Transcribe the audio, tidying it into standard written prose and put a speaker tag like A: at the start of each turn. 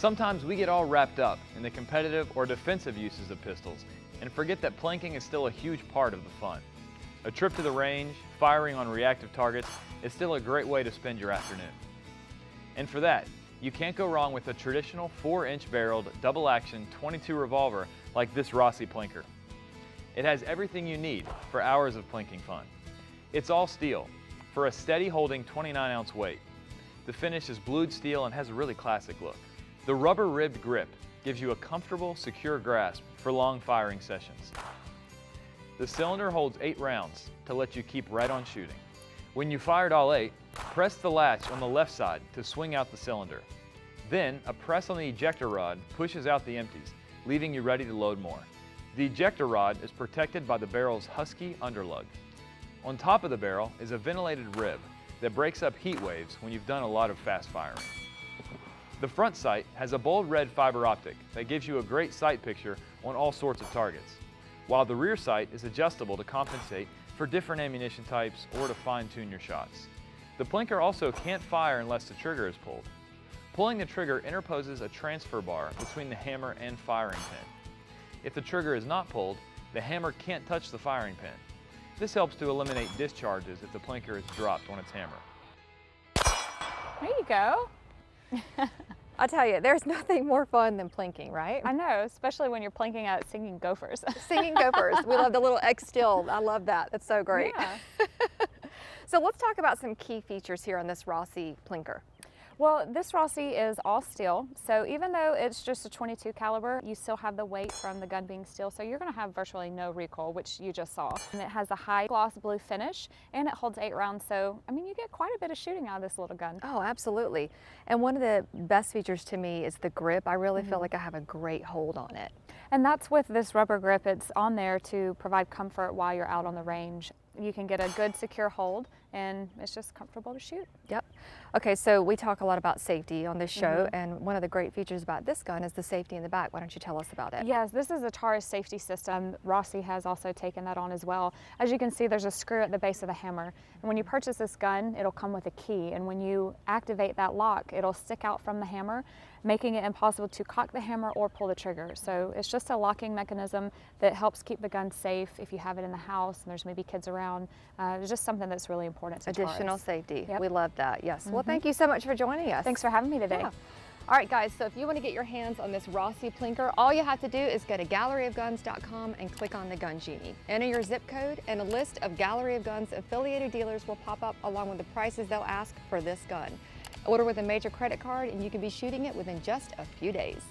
A: Sometimes we get all wrapped up in the competitive or defensive uses of pistols and forget that plinking is still a huge part of the fun. A trip to the range, firing on reactive targets, is still a great way to spend your afternoon. And for that, you can't go wrong with a traditional 4-inch barreled, double-action .22 revolver like this Rossi Plinker. It has everything you need for hours of plinking fun. It's all steel, for a steady holding 29-ounce weight. The finish is blued steel and has a really classic look. The rubber-ribbed grip gives you a comfortable, secure grasp for long firing sessions. The cylinder holds 8 rounds to let you keep right on shooting. When you fired all 8, press the latch on the left side to swing out the cylinder. Then, a press on the ejector rod pushes out the empties, leaving you ready to load more. The ejector rod is protected by the barrel's husky underlug. On top of the barrel is a ventilated rib that breaks up heat waves when you've done a lot of fast firing. The front sight has a bold red fiber optic that gives you a great sight picture on all sorts of targets, while the rear sight is adjustable to compensate for different ammunition types or to fine-tune your shots. The Plinker also can't fire unless the trigger is pulled. Pulling the trigger interposes a transfer bar between the hammer and firing pin. If the trigger is not pulled, the hammer can't touch the firing pin. This helps to eliminate discharges if the Plinker is dropped on its hammer.
B: There you go.
C: I'll tell you, there's nothing more fun than plinking, right?
B: I know, especially when you're plinking at singing gophers.
C: Singing gophers. We love the little X still. I love that. That's so great.
B: Yeah.
C: So let's talk about some key features here on this Rossi Plinker.
B: Well, this Rossi is all steel, so even though it's just a .22 caliber, you still have the weight from the gun being steel, so you're going to have virtually no recoil, which you just saw. And it has a high gloss blue finish, and it holds 8 rounds, so I mean, you get quite a bit of shooting out of this little gun.
C: Oh, absolutely. And one of the best features to me is the grip. I really feel like I have a great hold on it.
B: And that's with this rubber grip. It's on there to provide comfort while you're out on the range. You can get a good secure hold, and it's just comfortable to shoot.
C: Yep. Okay, so we talk a lot about safety on this show, and one of the great features about this gun is the safety in the back. Why don't you tell us about it?
B: Yes, this is a Taurus safety system. Rossi has also taken that on as well. As you can see, there's a screw at the base of the hammer. And when you purchase this gun, it'll come with a key. And when you activate that lock, it'll stick out from the hammer, making it impossible to cock the hammer or pull the trigger. So it's just a locking mechanism that helps keep the gun safe if you have it in the house and there's maybe kids around. It's just something that's really important to
C: Additional
B: Taurus.
C: safety.
B: Yep.
C: We love that, yes. Well, thank you so much for joining us.
B: Thanks for having me today.
C: Yeah. All right, guys, so if you want to get your hands on this Rossi Plinker, all you have to do is go to galleryofguns.com and click on the Gun Genie. Enter your zip code, and a list of Gallery of Guns affiliated dealers will pop up along with the prices they'll ask for this gun. Order with a major credit card, and you can be shooting it within just a few days.